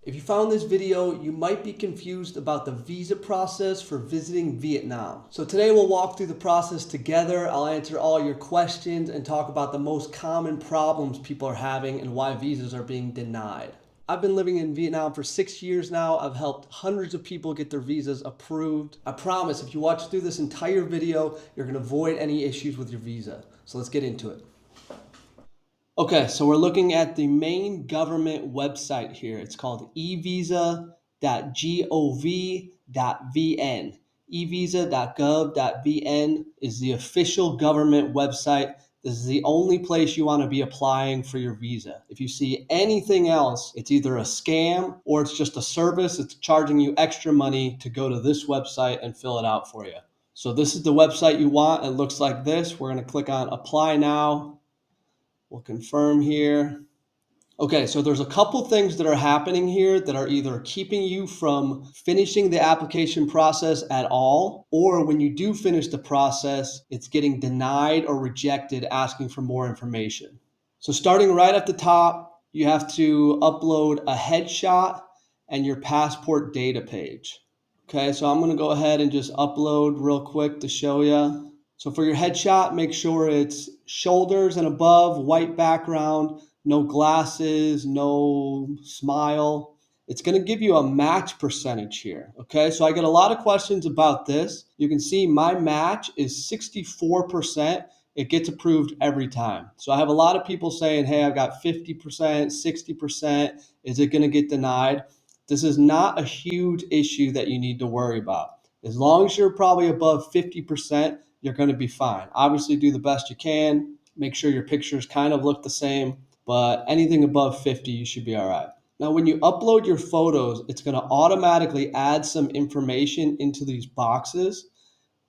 If you found this video, you might be confused about the visa process for visiting Vietnam. So today we'll walk through the process together. I'll answer all your questions and talk about the most common problems people are having and why visas are being denied. I've been living in Vietnam for 6 years now. I've helped hundreds of people get their visas approved. I promise if you watch through this entire video, you're gonna avoid any issues with your visa. So let's get into it. Okay, so we're looking at the main government website here. It's called evisa.gov.vn. evisa.gov.vn is the official government website. This is the only place you want to be applying for your visa. If you see anything else, it's either a scam or it's just a service that's charging you extra money to go to this website and fill it out for you. So this is the website you want. It looks like this. We're going to click on Apply Now. We'll confirm here. Okay, so there's a couple things that are happening here that are either keeping you from finishing the application process at all, or when you do finish the process, it's getting denied or rejected, asking for more information. So starting right at the top, you have to upload a headshot and your passport data page. Okay, so I'm gonna go ahead and just upload real quick to show you. So for your headshot, make sure it's shoulders and above, white background, no glasses, no smile. It's going to give you a match percentage here. Okay, so I get a lot of questions about this. You can see my match is 64%. It gets approved every time. So I have a lot of people saying, hey, I've got 50%, 60%. Is it going to get denied? This is not a huge issue that you need to worry about. As long as you're probably above 50%, you're going to be fine. Obviously, do the best you can. Make sure your pictures kind of look the same, but anything above 50, you should be all right. Now, when you upload your photos, it's going to automatically add some information into these boxes,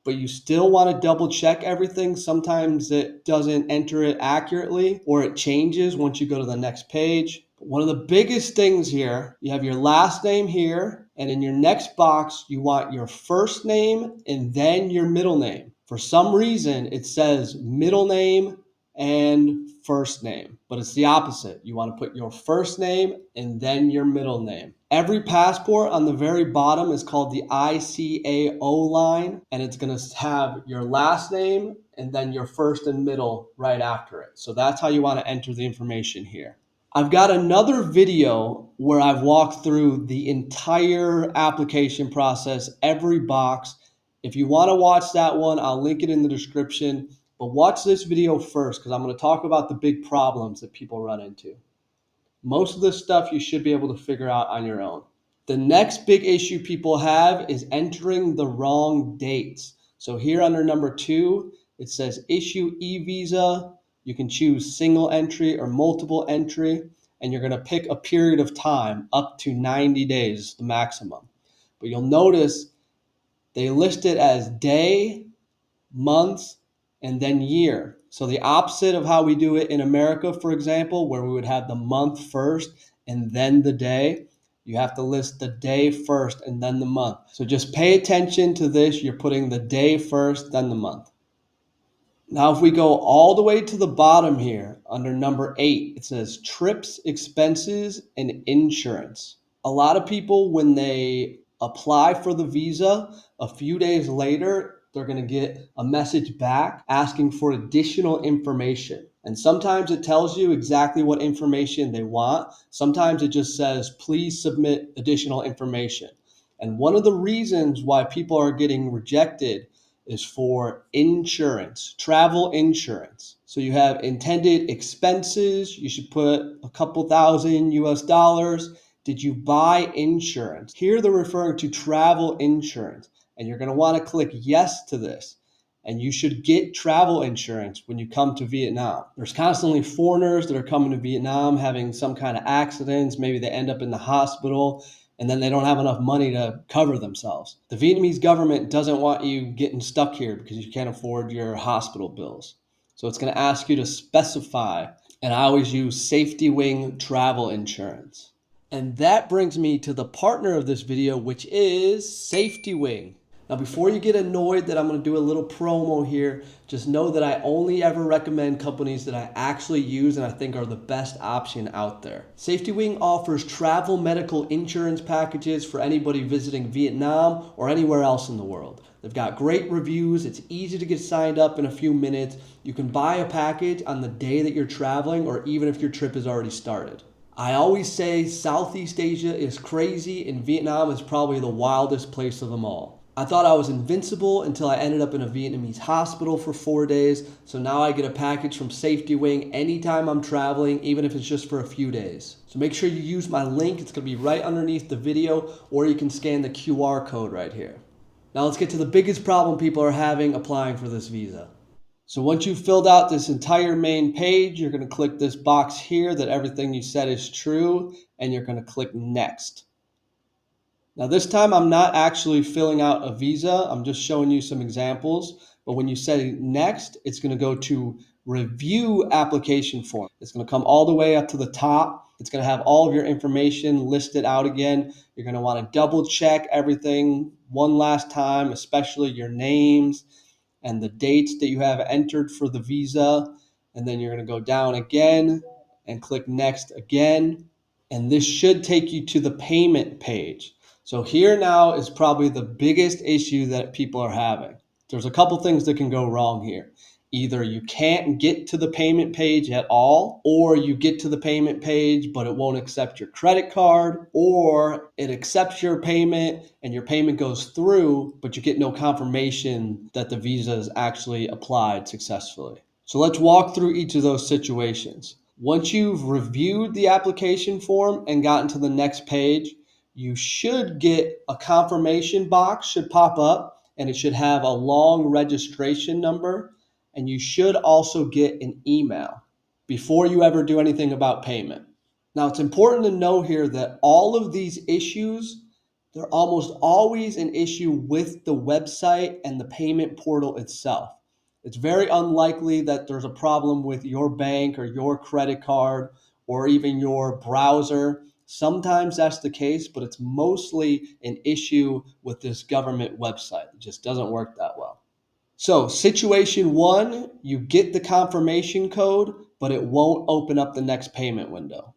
but you still want to double check everything. Sometimes it doesn't enter it accurately or it changes once you go to the next page. One of the biggest things here, you have your last name here, and in your next box, you want your first name and then your middle name. For some reason, it says middle name and first name, but it's the opposite. You want to put your first name and then your middle name. Every passport on the very bottom is called the ICAO line, and it's going to have your last name and then your first and middle right after it. So that's how you want to enter the information here. I've got another video where I've walked through the entire application process, every box. If you want to watch that one, I'll link it in the description. But watch this video first because I'm going to talk about the big problems that people run into. Most of this stuff you should be able to figure out on your own. The next big issue people have is entering the wrong dates. So here under number 2, it says issue e-visa. You can choose single entry or multiple entry, and you're going to pick a period of time up to 90 days, the maximum. But you'll notice they list it as day, month, and then year. So the opposite of how we do it in America, for example, where we would have the month first and then the day, you have to list the day first and then the month. So just pay attention to this. You're putting the day first, then the month. Now, if we go all the way to the bottom here, under number 8, it says trips, expenses, and insurance. A lot of people, when they apply for the visa, a few days later, they're going to get a message back asking for additional information. And sometimes it tells you exactly what information they want. Sometimes it just says, please submit additional information. And one of the reasons why people are getting rejected is for insurance, travel insurance. So you have intended expenses. You should put a couple thousand US dollars. Did you buy insurance? Here they're referring to travel insurance. And you're going to want to click yes to this. And you should get travel insurance when you come to Vietnam. There's constantly foreigners that are coming to Vietnam having some kind of accidents. Maybe they end up in the hospital and then they don't have enough money to cover themselves. The Vietnamese government doesn't want you getting stuck here because you can't afford your hospital bills. So it's going to ask you to specify. And I always use SafetyWing travel insurance. And that brings me to the partner of this video, which is SafetyWing. Now, before you get annoyed that I'm going to do a little promo here, just know that I only ever recommend companies that I actually use and I think are the best option out there. SafetyWing offers travel medical insurance packages for anybody visiting Vietnam or anywhere else in the world. They've got great reviews. It's easy to get signed up in a few minutes. You can buy a package on the day that you're traveling or even if your trip has already started. I always say Southeast Asia is crazy and Vietnam is probably the wildest place of them all. I thought I was invincible until I ended up in a Vietnamese hospital for 4 days, so now I get a package from SafetyWing anytime I'm traveling, even if it's just for a few days. So make sure you use my link. It's going to be right underneath the video, or you can scan the QR code right here. Now let's get to the biggest problem people are having applying for this visa. So once you've filled out this entire main page, you're going to click this box here that everything you said is true, and you're going to click Next. Now this time I'm not actually filling out a visa, I'm just showing you some examples, but when you say next, it's going to go to review application form. It's going to come all the way up to the top. It's going to have all of your information listed out again. You're going to want to double check everything one last time, especially your names and the dates that you have entered for the visa. And then you're going to go down again and click next again. And this should take you to the payment page. So here now is probably the biggest issue that people are having. There's a couple things that can go wrong here. Either you can't get to the payment page at all, or you get to the payment page, but it won't accept your credit card, or it accepts your payment and your payment goes through, but you get no confirmation that the visa is actually applied successfully. So let's walk through each of those situations. Once you've reviewed the application form and gotten to the next page, you should get a confirmation box should pop up, and it should have a long registration number, and you should also get an email before you ever do anything about payment. Now, it's important to know here that all of these issues, they're almost always an issue with the website and the payment portal itself. It's very unlikely that there's a problem with your bank or your credit card or even your browser. Sometimes that's the case, but it's mostly an issue with this government website. It just doesn't work that well. So situation one, you get the confirmation code, but it won't open up the next payment window.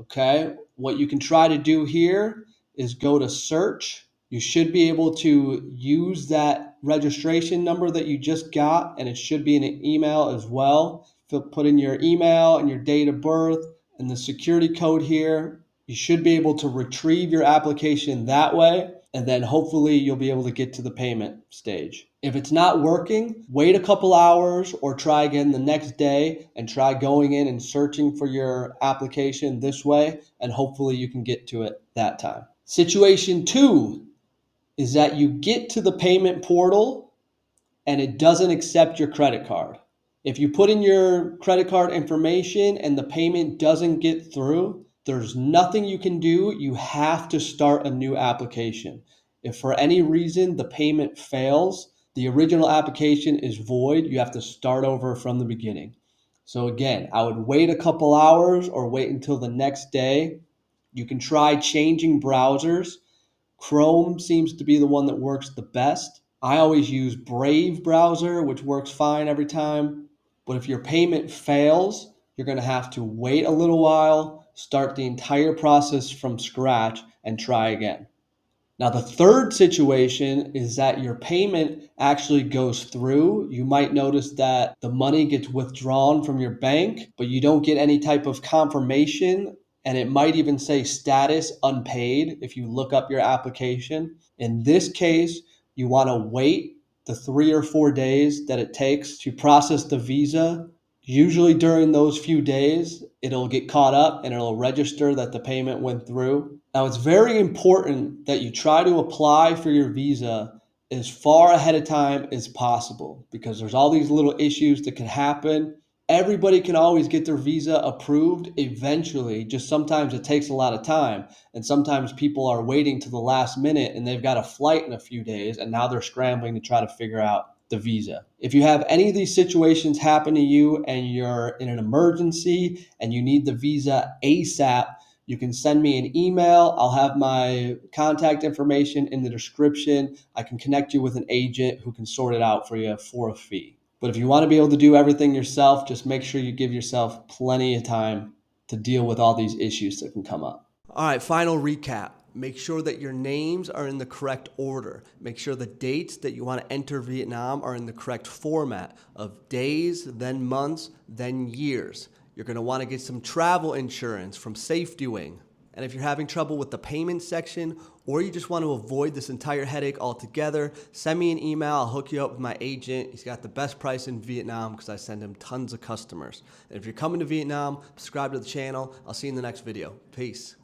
Okay, what you can try to do here is go to search. You should be able to use that registration number that you just got, and it should be in an email as well. Put in your email and your date of birth and the security code here. You should be able to retrieve your application that way, and then hopefully you'll be able to get to the payment stage. If it's not working, wait a couple hours or try again the next day and try going in and searching for your application this way, and hopefully you can get to it that time. Situation two is that you get to the payment portal and it doesn't accept your credit card. If you put in your credit card information and the payment doesn't get through, there's nothing you can do. You have to start a new application. If for any reason the payment fails, the original application is void. You have to start over from the beginning. So again, I would wait a couple hours or wait until the next day. You can try changing browsers. Chrome seems to be the one that works the best. I always use Brave browser, which works fine every time. But if your payment fails, you're going to have to wait a little while, start the entire process from scratch, and try again. Now, the third situation is that your payment actually goes through. You might notice that the money gets withdrawn from your bank, but you don't get any type of confirmation, and it might even say status unpaid if you look up your application. In this case, you want to wait the 3 or 4 days that it takes to process the visa. Usually during those few days, it'll get caught up and it'll register that the payment went through. Now, it's very important that you try to apply for your visa as far ahead of time as possible, because there's all these little issues that can happen. Everybody can always get their visa approved eventually, just sometimes it takes a lot of time. And sometimes people are waiting to the last minute and they've got a flight in a few days and now they're scrambling to try to figure out the visa. If you have any of these situations happen to you and you're in an emergency and you need the visa ASAP, you can send me an email. I'll have my contact information in the description. I can connect you with an agent who can sort it out for you for a fee. But if you want to be able to do everything yourself, just make sure you give yourself plenty of time to deal with all these issues that can come up. All right, final recap. Make sure that your names are in the correct order. Make sure the dates that you want to enter Vietnam are in the correct format of days, then months, then years. You're going to want to get some travel insurance from SafetyWing. And if you're having trouble with the payment section, or you just want to avoid this entire headache altogether, send me an email. I'll hook you up with my agent. He's got the best price in Vietnam because I send him tons of customers. And if you're coming to Vietnam, subscribe to the channel. I'll see you in the next video. Peace.